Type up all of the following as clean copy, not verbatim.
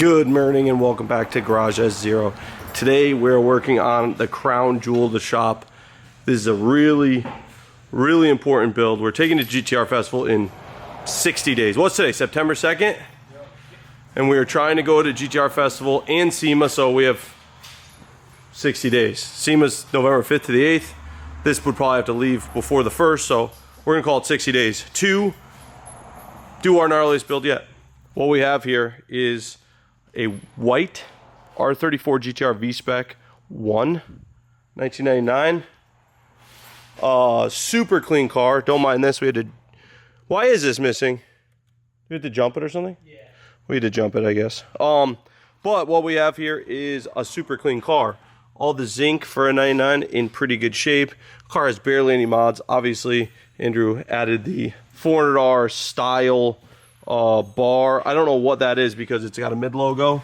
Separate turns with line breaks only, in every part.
Good morning and welcome back to Garage S0. Today we're working on the crown jewel of the shop. This is a really important build. We're taking to GTR Festival in 60 days. What's today, September 2nd? And we are trying to go to GTR Festival and SEMA, so we have 60 days. SEMA's November 5th to the 8th. This would probably have to leave before the 1st, so we're gonna call it 60 days to do our gnarliest build yet. What we have here is a white R34 GTR V-Spec 1, 1999. Super clean car. Don't mind this. We had to... Why is this missing? We had to jump it or something? Yeah. We had to jump it, I guess. But what we have here is a super clean car. All the zinc for a 99 in pretty good shape. Car has barely any mods. Obviously, Andrew added the 400R style bar. I don't know what that is because it's got a mid logo.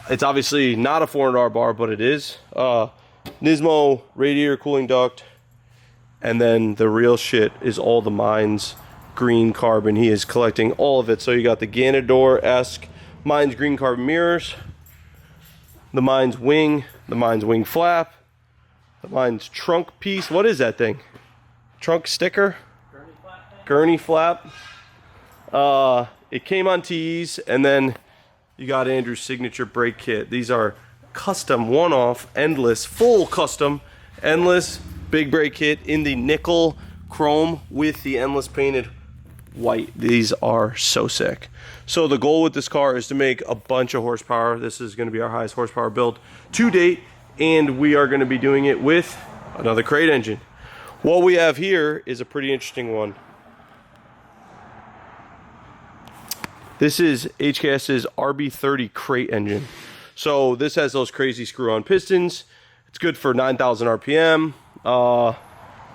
It's obviously not a 400R bar, but it is. Nismo radiator cooling duct. And then the real shit is all the Mines green carbon. He is collecting all of it. So you got the Ganador-esque Mines green carbon mirrors, the Mines wing flap, the Mines trunk piece. What is that thing? Trunk sticker? Gurney flap. It came on tees, and then you got Andrew's signature brake kit. These are custom, one-off, endless, full custom, endless big brake kit in the nickel chrome with the endless painted white. These are so sick. So the goal with this car is to make a bunch of horsepower. This is going to be our highest horsepower build to date, and we are going to be doing it with another crate engine. What we have here is a pretty interesting one. This is HKS's RB30 crate engine. So this has those crazy screw-on pistons. It's good for 9,000 RPM.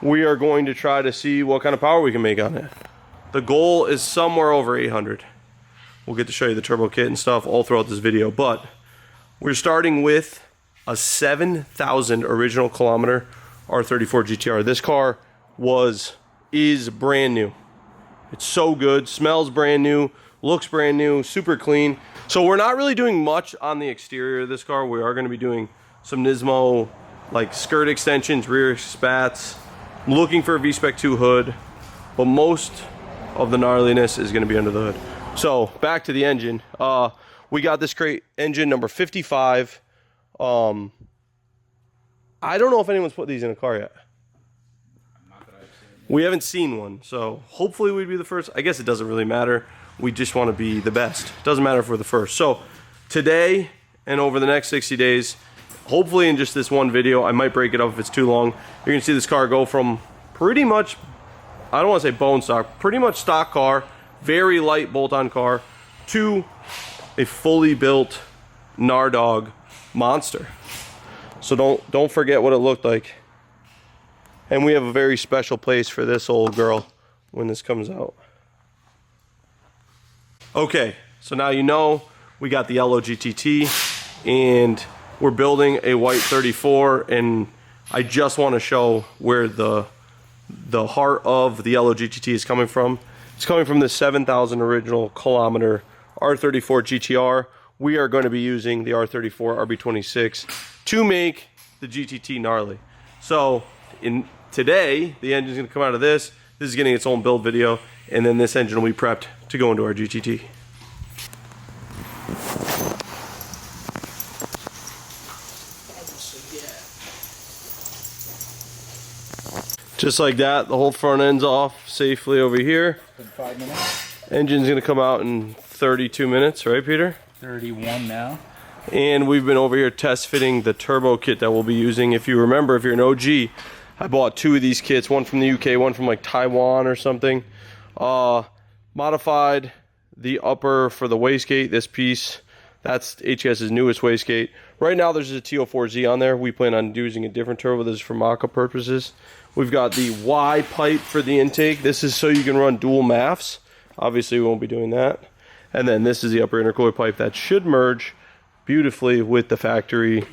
We are going to try to see what kind of power we can make on it. The goal is somewhere over 800. We'll get to show you the turbo kit and stuff all throughout this video, but we're starting with a 7,000 original kilometer R34 GTR. This car is brand new. It's so good, smells brand new, looks brand new, super clean. So we're not really doing much on the exterior of this car. We are going to be doing some Nismo like skirt extensions, rear spats. I'm looking for a V-Spec 2 hood, but most of the gnarliness is going to be under the hood. So back to the engine. We got this crate engine number 55. I don't know if anyone's put these in a car yet. We haven't seen one, so hopefully we'd be the first. I guess it doesn't really matter. We just want to be the best. Doesn't matter if we're the first. So today and over the next 60 days, hopefully in just this one video, I might break it up if it's too long. You're gonna see this car go from pretty much, I don't want to say bone stock, pretty much stock car, very light bolt-on car, to a fully built Nardog monster. So don't forget what it looked like. And we have a very special place for this old girl when this comes out. Okay, so now you know we got the yellow GTT and we're building a white 34, and I just want to show where the heart of the yellow GTT is coming from. It's coming from the 7,000 original kilometer R34 GTR. We are going to be using the R34 RB26 to make the GTT gnarly. So today, the engine's going to come out of this. This is getting its own build video, and then this engine will be prepped to go into our GTT. Just like that, the whole front end's off safely over here.
In 5 minutes.
Engine's gonna come out in 32 minutes, right, Peter?
31 now.
And we've been over here test fitting the turbo kit that we'll be using. If you remember, if you're an OG, I bought 2 of these kits, one from the UK, one from like Taiwan or something. Modified the upper for the wastegate, this piece. That's HS's newest wastegate. Right now there's a T04Z on there. We plan on using a different turbo. This is for mock-up purposes. We've got the Y pipe for the intake. This is so you can run dual MAFs. Obviously we won't be doing that. And then this is the upper intercooler pipe that should merge beautifully with the factory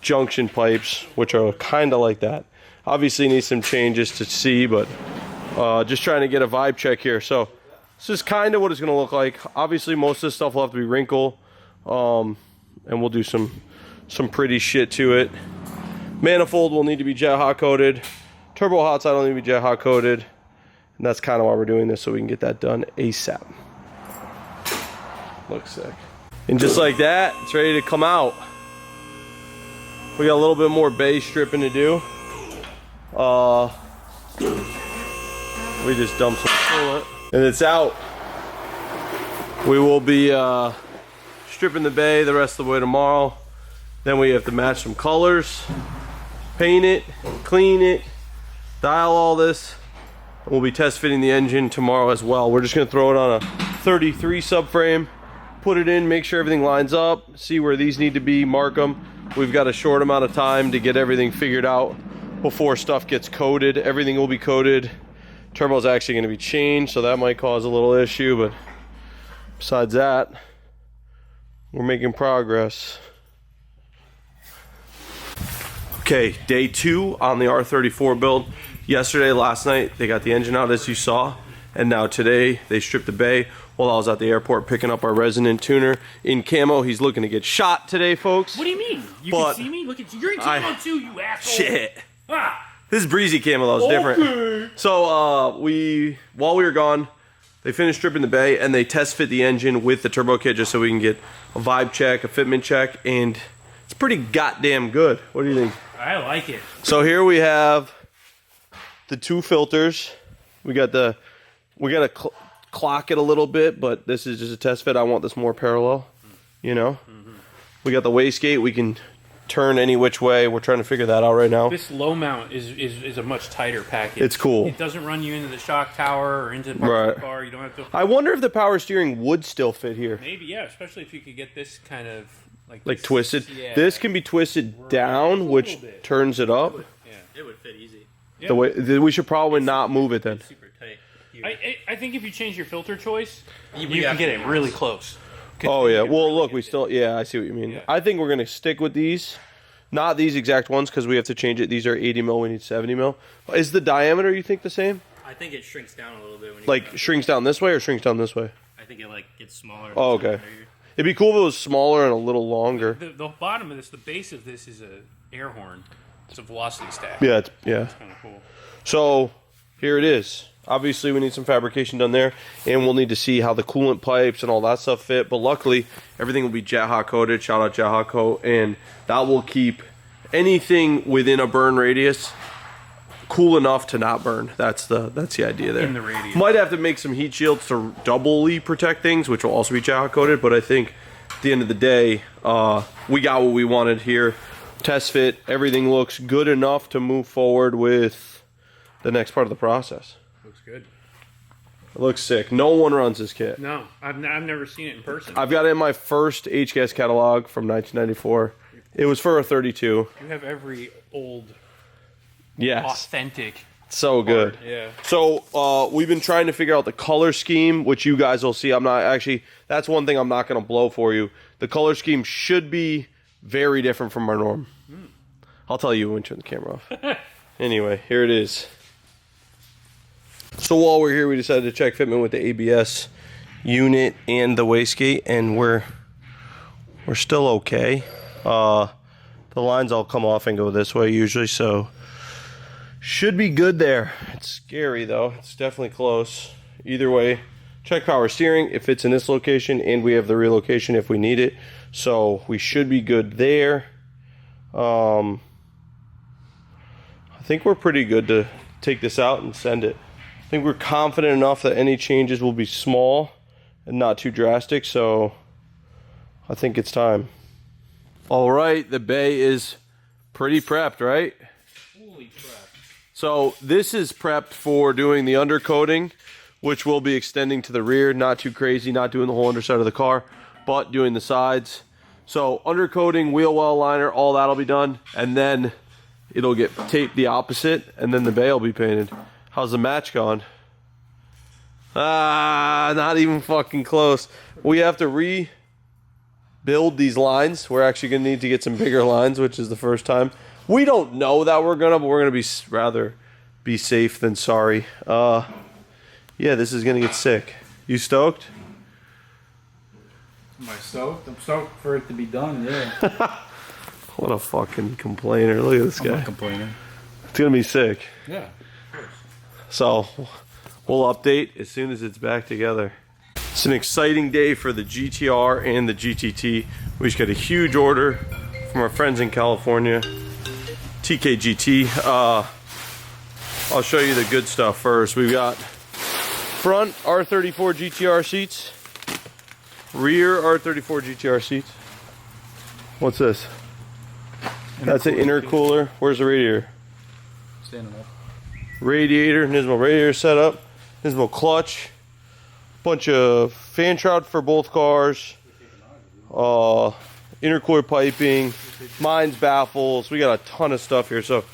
junction pipes, which are kind of like that. Obviously needs some changes to see, but just trying to get a vibe check here. So this is kind of what it's going to look like. Obviously most of this stuff will have to be wrinkle and we'll do some pretty shit to it. Manifold will need to be jet hot coated. Turbo hot side will need to be jet hot coated. And that's kind of why we're doing this, so we can get that done ASAP. Looks sick. And just like that, it's ready to come out. We got a little bit more bay stripping to do. We just dumped some coolant. And it's out. We will be stripping the bay the rest of the way tomorrow. Then we have to match some colors, paint it, clean it, dial all this. We'll be test fitting the engine tomorrow as well. We're just gonna throw it on a 33 subframe, put it in, make sure everything lines up, see where these need to be, mark them. We've got a short amount of time to get everything figured out before stuff gets coated. Everything will be coated. Turbo's actually gonna be changed, so that might cause a little issue, but besides that, we're making progress. Okay, day 2 on the R34 build. Yesterday, last night, they got the engine out as you saw, and now today they stripped the bay while I was at the airport picking up our resonant tuner in camo. He's looking to get shot today, folks.
What do you mean? You can see me? Look at you. You're in camo too, you asshole.
Shit.
Ah.
This is breezy camo, though. It's different. So, while we were gone, they finished stripping the bay, and they test fit the engine with the turbo kit just so we can get a vibe check, a fitment check, and it's pretty goddamn good. What do you think?
I like it.
So here we have the 2 filters. We gotta clock it a little bit, but this is just a test fit. I want this more parallel, you know. We got the wastegate. We can turn any which way. We're trying to figure that out right now.
This low mount is a much tighter package.
It's cool.
It doesn't run you into the shock tower or into the part of the car. You don't have to.
I wonder if the power steering would still fit here.
Maybe, yeah. Especially if you could get this kind of
like twisted. Yeah. This can be twisted down, which turns it up.
It would fit easy.
Yeah.
The way we should probably not move it then.
Super tight.
I think if you change your filter choice, you can get it really close.
Oh yeah. Well, look, we still. Yeah, I see what you mean. Yeah. I think we're gonna stick with these, not these exact ones, because we have to change it. These are 80 mil. We need 70 mil. Is the diameter, you think, the same?
I think it shrinks down a little bit. When you
like shrinks down this way or shrinks down this way?
I think it like gets smaller.
Oh, okay. It'd be cool if it was smaller and a little longer.
The bottom of this, the base of this is a air horn. It's a velocity stack.
Yeah,
It's kind of cool.
So here it is. Obviously, we need some fabrication done there, and we'll need to see how the coolant pipes and all that stuff fit. But luckily, everything will be jet hot coated. Shout out jet hot coat, and that will keep anything within a burn radius cool enough to not burn. That's the idea there.
In the radius.
Might have to make some heat shields to doubly protect things, which will also be jet hot coated. But I think at the end of the day, we got what we wanted here. Test fit. Everything looks good enough to move forward with the next part of the process.
Looks good.
It looks sick. No one runs this kit.
No, I've never seen it in person.
I've got it in my first HGS catalog from 1994. It was for a 32.
You have every old, authentic.
So good.
Yeah.
So we've been trying to figure out the color scheme, which you guys will see. I'm not actually. That's one thing I'm not going to blow for you. The color scheme should be very different from our norm. I'll tell you when we turn the camera off. Anyway, here it is. So while we're here, we decided to check fitment with the ABS unit and the wastegate, and we're still okay. The lines all come off and go this way usually, so should be good there. It's scary though. It's definitely close. Either way, check power steering if it's in this location, and we have the relocation if we need it. So we should be good there. I think we're pretty good to take this out and send it. I think we're confident enough that any changes will be small and not too drastic, so I think it's time. All right, the bay is pretty prepped, right?
Fully prepped.
So this is prepped for doing the undercoating, which will be extending to the rear. Not too crazy, not doing the whole underside of the car, but doing the sides. So undercoating, wheel well liner, all that'll be done, and then it'll get taped the opposite, and then the bay will be painted. How's the match going? Not even fucking close. We have to rebuild these lines. We're actually gonna need to get some bigger lines, which is the first time. We don't know that we're gonna, but we're gonna be rather be safe than sorry. Yeah, this is gonna get sick. You stoked?
Am I stoked? I'm stoked for it to be done, yeah.
What a fucking complainer. Look at this
I'm
guy.
not complaining.
It's going to be sick.
Yeah.
So we'll update as soon as it's back together. It's an exciting day for the GTR and the GTT. We just got a huge order from our friends in California, TKGT. I'll show you the good stuff first. We've got front R34 GTR seats, rear R34 GTR seats. What's this? That's an intercooler. Where's the radiator?
Standing up.
Radiator, Nismo radiator setup, Nismo clutch, bunch of fan shroud for both cars, intercooler piping, mines, baffles. We got a ton of stuff here, so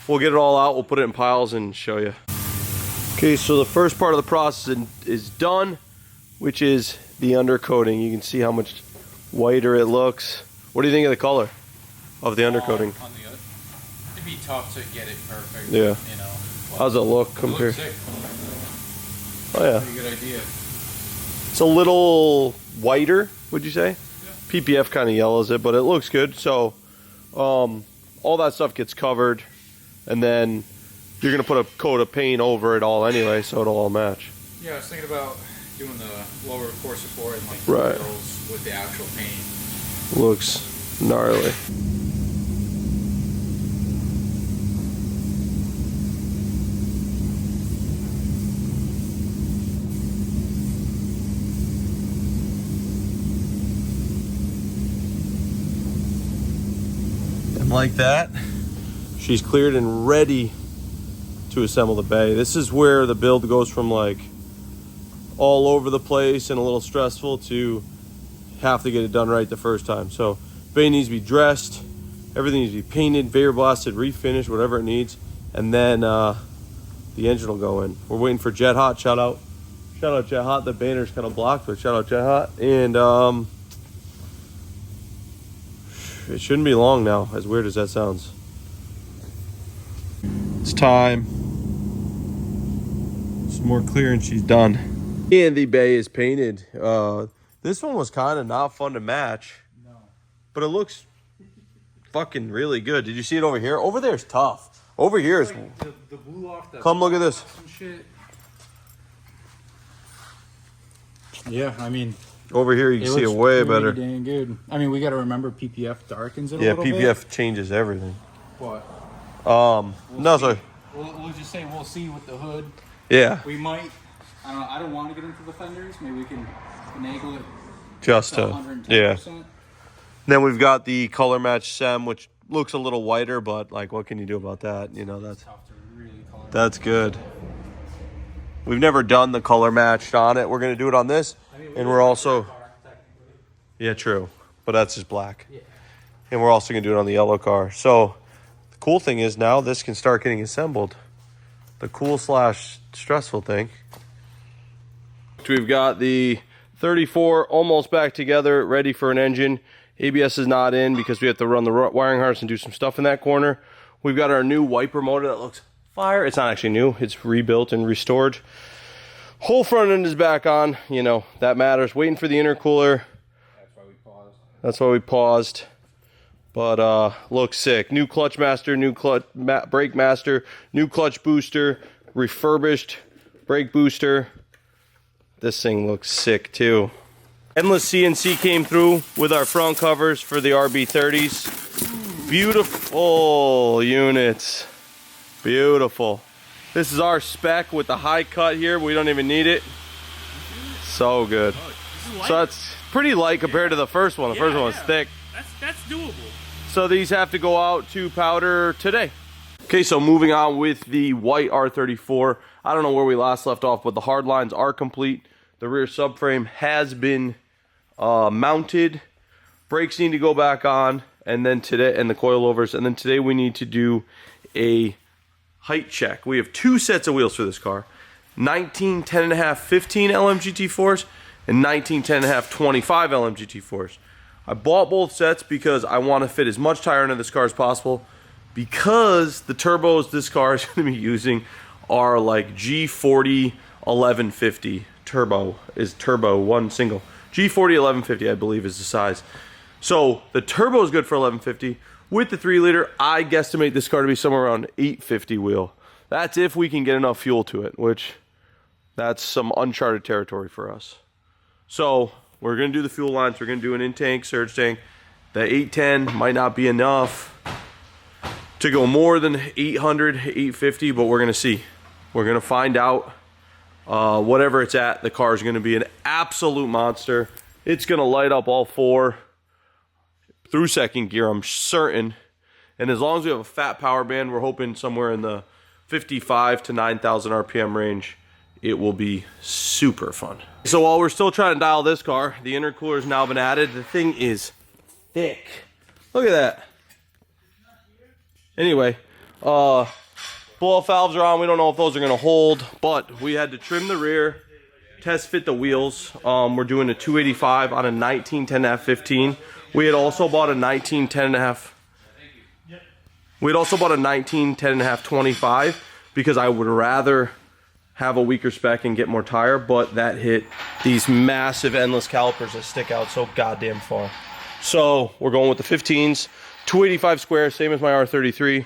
we'll get it all out. We'll put it in piles and show you. Okay, so the first part of the process is done, which is the undercoating. You can see how much whiter it looks. What do you think of the color of the undercoating?
It'd be tough to get it perfect.
Yeah.
You know.
How's it look compared?
It looks sick.
Oh yeah.
Pretty good idea.
It's a little whiter, would you say? Yeah. PPF kind of yellows it, but it looks good. So all that stuff gets covered, and then you're gonna put a coat of paint over it all anyway, so it'll all match.
Yeah, I was thinking about doing the lower core support and like
Right.
those with the actual paint.
Looks gnarly. And like that, she's cleared and ready to assemble the bay. This is where the build goes from like all over the place and a little stressful to have to get it done right the first time. So bay needs to be dressed, everything needs to be painted, vapor blasted, refinished, whatever it needs, and then the engine will go in. We're waiting for Jet Hot. Shout out Jet Hot. The banner's kind of blocked, but shout out Jet Hot. And it shouldn't be long now, as weird as that sounds. It's time. Some more clearance, she's done. And the bay is painted. This one was kind of not fun to match. No. But it looks fucking really good. Did you see it over here? Over there is tough. Over here is...
Like the blue off the
Come look at this.
Shit. Yeah, I mean...
Over here you can see it way better.
Dang good. I mean, we got to remember PPF darkens it a
Yeah,
little bit.
PPF changes everything.
What?
No, sorry.
We'll just say we'll see with the hood.
Yeah.
We might... I don't want to get into the fenders. Maybe we can finagle it
Just
to
to...
110%.
Yeah. Then we've got the color match SEM, which looks a little whiter, but like, what can you do about that? You know, that's good. We've never done the color matched on it. We're gonna do it on this, and we're also, yeah, true, but that's just black. Yeah. And we're also gonna do it on the yellow car. So the cool thing is now this can start getting assembled. The cool / stressful thing. We've got the 34 almost back together, ready for an engine. ABS is not in because we have to run the wiring harness and do some stuff in that corner. We've got our new wiper motor that looks fire. It's not actually new. It's rebuilt and restored. Whole front end is back on. You know, that matters. Waiting for the intercooler. That's why we paused. But looks sick. New clutch master, new brake master, new clutch booster, refurbished brake booster. This thing looks sick too. Endless CNC came through with our front covers for the RB30s. Beautiful units. Beautiful. This is our spec with the high cut here. We don't even need it. So good. So that's pretty light compared to the first one. The first one was thick.
That's doable.
So these have to go out to powder today. Okay, so moving on with the white R34. I don't know where we last left off, but the hard lines are complete. The rear subframe has been mounted. Brakes need to go back on, and then today, and the coilovers, and then today we need to do a height check. We have two sets of wheels for this car. 19 10.5 15 LMGT4s and 19 10.5 25 LMGT4s. I bought both sets because I want to fit as much tire into this car as possible, because the turbos this car is going to be using are like G40 1150 turbo, is turbo, one single. G40 1150, I believe, is the size. So the turbo is good for 1150. With the 3-liter, I guesstimate this car to be somewhere around 850 wheel. That's if we can get enough fuel to it, which that's some uncharted territory for us. So we're going to do the fuel lines. We're going to do an in-tank, surge tank. The 810 might not be enough to go more than 800, 850, but we're going to see. We're going to find out. Whatever it's at, the car is going to be an absolute monster. It's going to light up all 4 through second gear, I'm certain. And as long as we have a fat power band, we're hoping somewhere in the 55 to 9,000 RPM range. It will be super fun. So while we're still trying to dial this car, the intercooler has now been added. The thing is thick. Look at that. Anyway, blow-off valves are on. We don't know if those are going to hold, but we had to trim the rear, test fit the wheels. We're doing a 285 on a 19 10.5 15. We had also bought a 19 10.5. We had also bought a 19 10.5 25 because I would rather have a weaker spec and get more tire, but that hit these massive endless calipers that stick out so goddamn far. So we're going with the 15s, 285 square, same as my R33.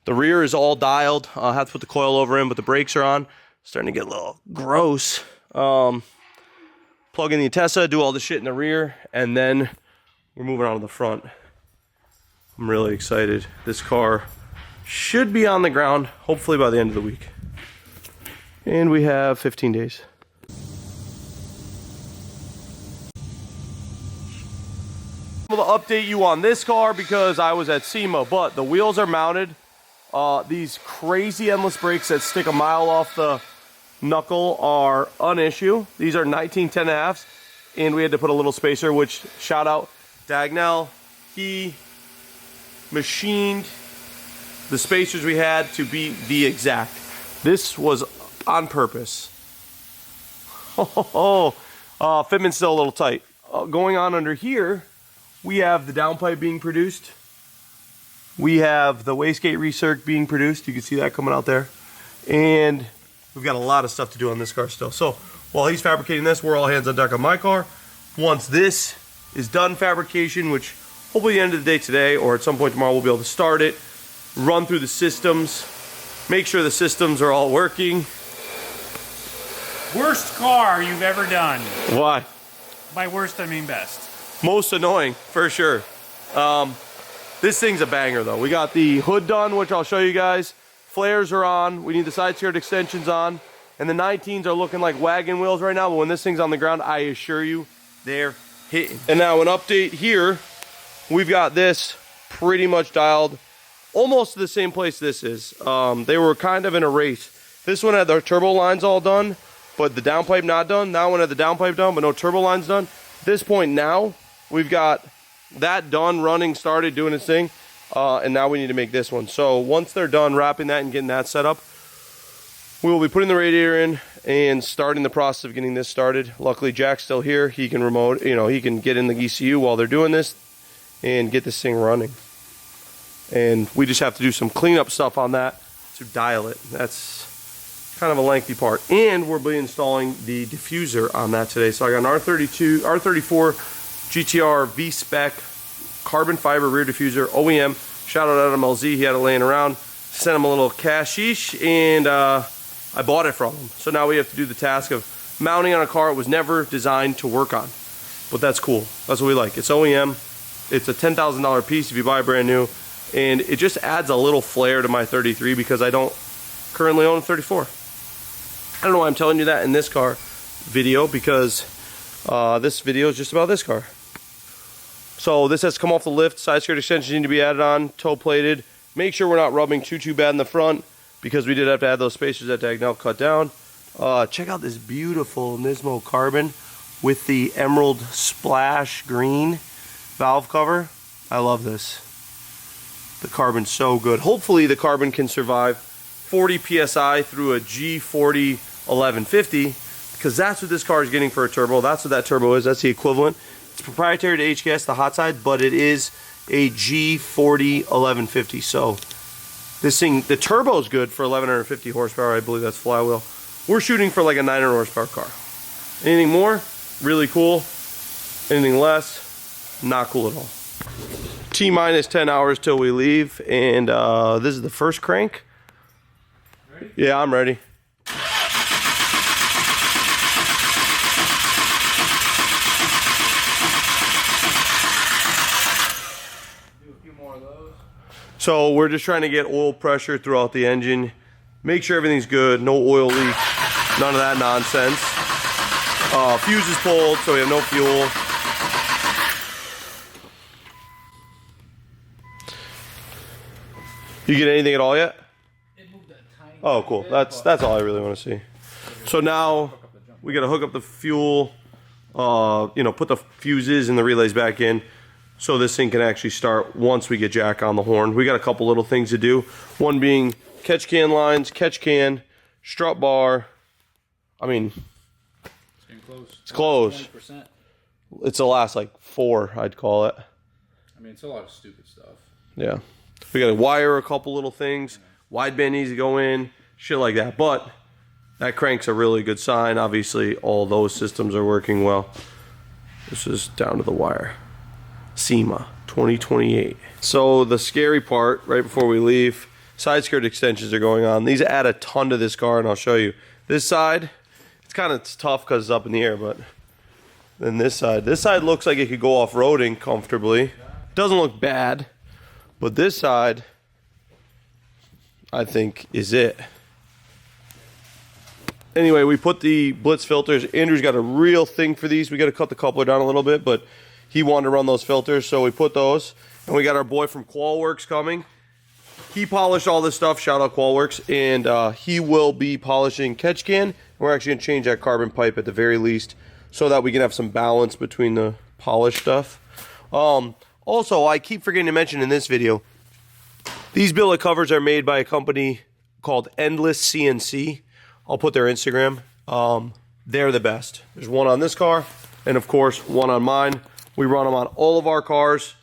The rear is all dialed. I'll have to put the coil over in, but the brakes are on. Starting to get a little gross. Plug in the Atessa, do all the shit in the rear, and then we're moving on to the front. I'm really excited. This car should be on the ground, hopefully by the end of the week. And we have 15 days. I'm going to update you on this car because I was at SEMA, but the wheels are mounted. These crazy endless brakes that stick a mile off the knuckle are an issue. These are 19 10.5s, and we had to put a little spacer, which shout out Dagnell. He machined the spacers we had to be the exact. This was on purpose. Fitment's still a little tight. Going on under here, we have the downpipe being produced. We have the wastegate recirc being produced. You can see that coming out there. And we've got a lot of stuff to do on this car still. So while he's fabricating this, we're all hands on deck on my car. Once this is done fabrication, which hopefully at the end of the day today or at some point tomorrow we'll be able to start it, run through the systems, make sure the systems are all working.
Worst car you've ever done.
Why?
By worst, I mean best.
Most annoying, for sure. This thing's a banger though. We got the hood done, which I'll show you guys. Flares are on. We need the side skirt extensions on. And the 19s are looking like wagon wheels right now, but when this thing's on the ground, I assure you, they're hitting. And now an update here. We've got this pretty much dialed almost to the same place this is. They were kind of in a race. This one had their turbo lines all done, but the downpipe not done. That one had the downpipe done, but no turbo lines done. At this point now, we've got that done, running, started, doing its thing. And now we need to make this one. So once they're done wrapping that and getting that set up, we will be putting the radiator in and starting the process of getting this started. Luckily, Jack's still here. He can remote, he can get in the ECU while they're doing this and get this thing running. And we just have to do some cleanup stuff on that to dial it. That's kind of a lengthy part. And we'll be installing the diffuser on that today. So I got an R34 GTR V-Spec carbon fiber rear diffuser, OEM. Shout out Adam LZ, he had it laying around. Sent him a little cashish, and I bought it from him. So now we have to do the task of mounting on a car it was never designed to work on. But that's cool. That's what we like. It's OEM. It's a $10,000 piece if you buy brand new. And it just adds a little flair to my 33 because I don't currently own a 34. I don't know why I'm telling you that in this car video because this video is just about this car. So this has to come off the lift. Side skirt extensions need to be added on, toe plated. Make sure we're not rubbing too bad in the front because we did have to add those spacers that Dagnell cut down. Check out this beautiful Nismo carbon with the emerald splash green valve cover. I love this. The carbon's so good. Hopefully the carbon can survive 40 PSI through a G40 1150 because that's what this car is getting for a turbo. That's what that turbo is. That's the equivalent. It's proprietary to HKS, the hot side, but it is a G40 1150. So this thing, the turbo is good for 1150 horsepower. I believe that's flywheel. We're shooting for like a 900 horsepower car. Anything more, really cool. Anything less, not cool at all. T-minus 10 hours till we leave, and this is the first crank.
Ready?
Yeah, I'm ready.
Do a few more of those.
So we're just trying to get oil pressure throughout the engine. Make sure everything's good, no oil leak, none of that nonsense. Fuse is pulled, so we have no fuel. You get anything at all yet?
It moved a tiny
Oh, cool.
bit,
That's all I really want to see. So now we got to hook up the fuel, you know, put the fuses and the relays back in so this thing can actually start once we get Jack on the horn. We got a couple little things to do. One being catch can lines, catch can, strut bar. I mean,
It's getting close.
it's close.
20%.
It's the last like 4, I'd call it.
I mean, it's a lot of stupid stuff.
Yeah. We got to wire a couple little things. Wideband needs to go in, shit like that. But that crank's a really good sign. Obviously, all those systems are working well. This is down to the wire. SEMA 2028. So the scary part, right before we leave, side skirt extensions are going on. These add a ton to this car, and I'll show you. This side, it's kind of tough because it's up in the air, but then this side looks like it could go off-roading comfortably. Doesn't look bad. But this side, I think, is it. Anyway, we put the Blitz filters. Andrew's got a real thing for these. We got to cut the coupler down a little bit, but he wanted to run those filters, so we put those. And we got our boy from Qualworks coming. He polished all this stuff. Shout out Qualworks. And he will be polishing catch can. We're actually going to change that carbon pipe at the very least so that we can have some balance between the polished stuff. Also, I keep forgetting to mention in this video, these billet covers are made by a company called Endless CNC. I'll put their Instagram. They're the best. There's one on this car, and of course, one on mine. We run them on all of our cars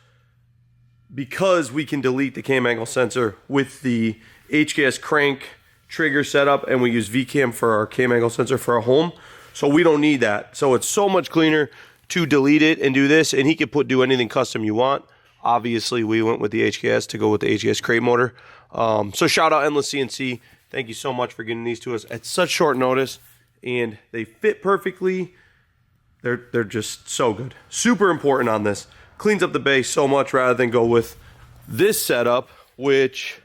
because we can delete the cam angle sensor with the HKS crank trigger setup, and we use VCam for our cam angle sensor for our home. So we don't need that. So it's so much cleaner to delete it and do this, and he could do anything custom you want. Obviously, we went with the HKS to go with the HKS crate motor. So shout out Endless CNC. Thank you so much for getting these to us at such short notice, and they fit perfectly. They're just so good. Super important on this. Cleans up the base so much rather than go with this setup, which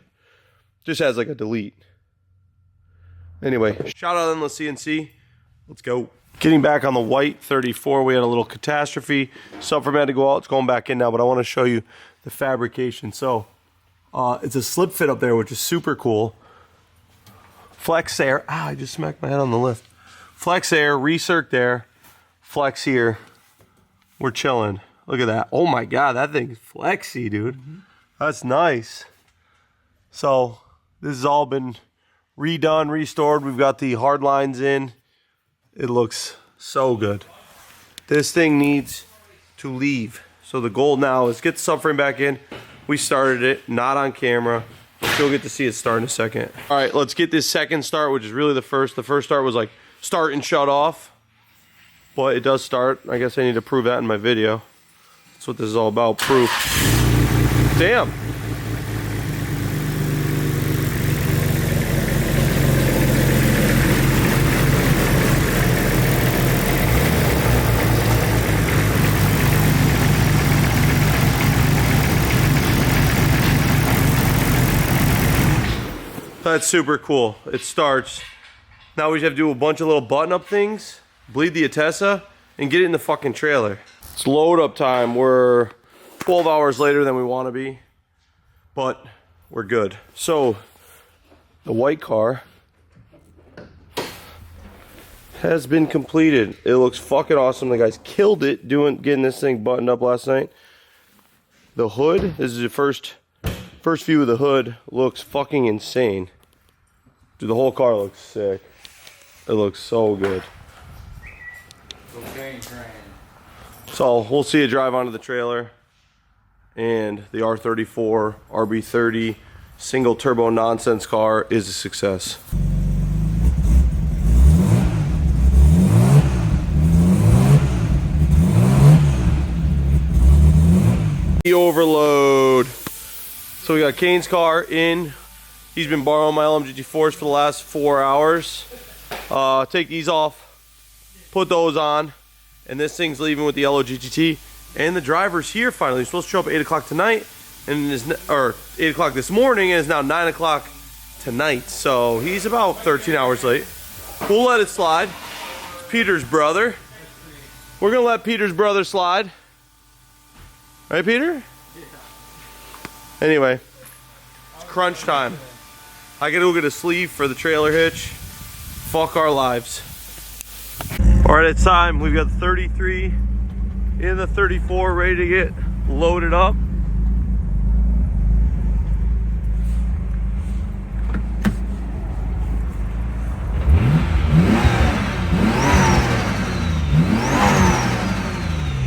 just has like a delete. Anyway, shout out Endless CNC. Let's go. Getting back on the white 34, we had a little catastrophe. Subframe had to go out. It's going back in now, but I want to show you the fabrication. So it's a slip fit up there, which is super cool. Flex air. Ah, I just smacked my head on the lift. Flex air, recirc there, flex here. We're chilling. Look at that. Oh my God, that thing's flexy, dude. That's nice. So this has all been redone, restored. We've got the hard lines in. It looks so good. This thing needs to leave. So the goal now is get the subframe back in. We started it, not on camera. You'll get to see it start in a second. All right, let's get this second start, which is really the first. The first start was like start and shut off. But it does start. I guess I need to prove that in my video. That's what this is all about, proof. Damn. That's super cool. It starts. Now we just have to do a bunch of little button-up things, bleed the Atessa, and get it in the fucking trailer. It's load-up time. We're 12 hours later than we want to be, but we're good. So the white car has been completed. It looks fucking awesome. The guys killed it getting this thing buttoned up last night. The hood, this is the first view of the hood, looks fucking insane. Dude, the whole car looks sick. It looks so good.
Cocaine train.
So we'll see it drive onto the trailer. And the R34 RB30 single turbo nonsense car is a success. overload. So we got Kane's car in. He's been borrowing my LMGT4s for the last 4 hours. Take these off, put those on, and this thing's leaving with the yellow GTT. And the driver's here finally. He's supposed to show up at 8 o'clock tonight, and or 8 o'clock this morning, and it's now 9 o'clock tonight. So he's about 13 hours late. We'll let it slide. It's Peter's brother. We're gonna let Peter's brother slide. Right, Peter? Yeah. Anyway, it's crunch time. I gotta go get a sleeve for the trailer hitch. Fuck our lives. All right, it's time. We've got the 33 in the 34 ready to get loaded up.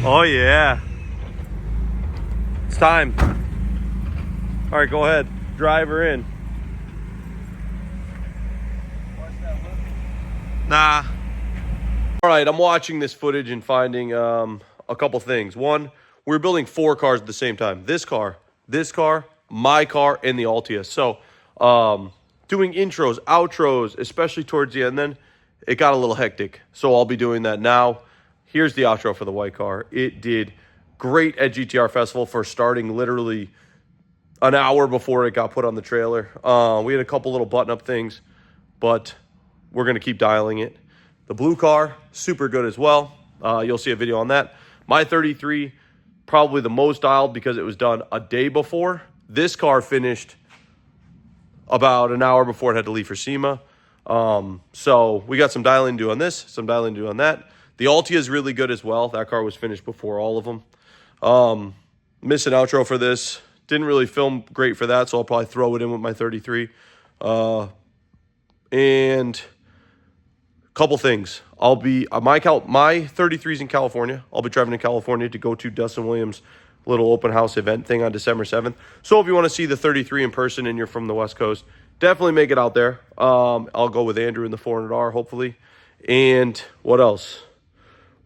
Oh yeah. It's time. All right, go ahead. Drive her in. Nah. All right, I'm watching this footage and finding a couple things. One, we're building 4 cars at the same time. This car, my car, and the Altia. So doing intros, outros, especially towards the end, then it got a little hectic. So I'll be doing that now. Here's the outro for the white car. It did great at GTR Festival for starting literally an hour before it got put on the trailer. We had a couple little button-up things, but we're going to keep dialing it. The blue car, super good as well. You'll see a video on that. My 33, probably the most dialed because it was done a day before. This car finished about an hour before it had to leave for SEMA. So we got some dialing to do on this, some dialing to do on that. The Altia is really good as well. That car was finished before all of them. Missed an outro for this. Didn't really film great for that, so I'll probably throw it in with my 33. And a couple things. I'll be my 33's in California. I'll be driving to California to go to Dustin Williams' little open house event thing on December 7th. So if you want to see the 33 in person and you're from the West Coast, definitely make it out there. I'll go with Andrew in the 400R, hopefully. And what else?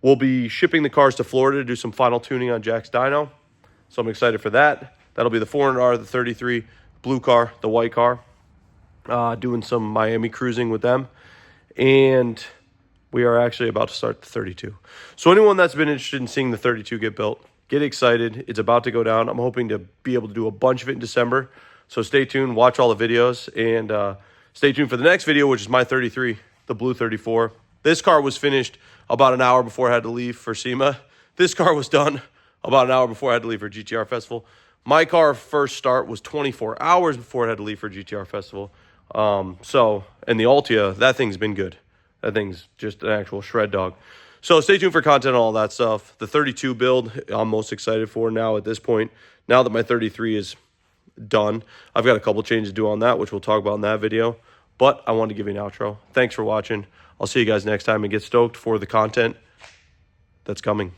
We'll be shipping the cars to Florida to do some final tuning on Jack's dyno. So I'm excited for that. That'll be the 400R, the 33, blue car, the white car. Doing some Miami cruising with them. And we are actually about to start the 32. So anyone that's been interested in seeing the 32 get built, get excited. It's about to go down. I'm hoping to be able to do a bunch of it in December. So stay tuned, watch all the videos, and stay tuned for the next video, which is my 33, the blue 34. This car was finished about an hour before I had to leave for SEMA. This car was done about an hour before I had to leave for GTR Festival. My car first start was 24 hours before it had to leave for GTR Festival. And the Altia, that thing's been good. That thing's just an actual shred dog. So stay tuned for content on all that stuff. The 32 build, I'm most excited for now at this point. Now that my 33 is done, I've got a couple changes to do on that, which we'll talk about in that video. But I wanted to give you an outro. Thanks for watching. I'll see you guys next time and get stoked for the content that's coming.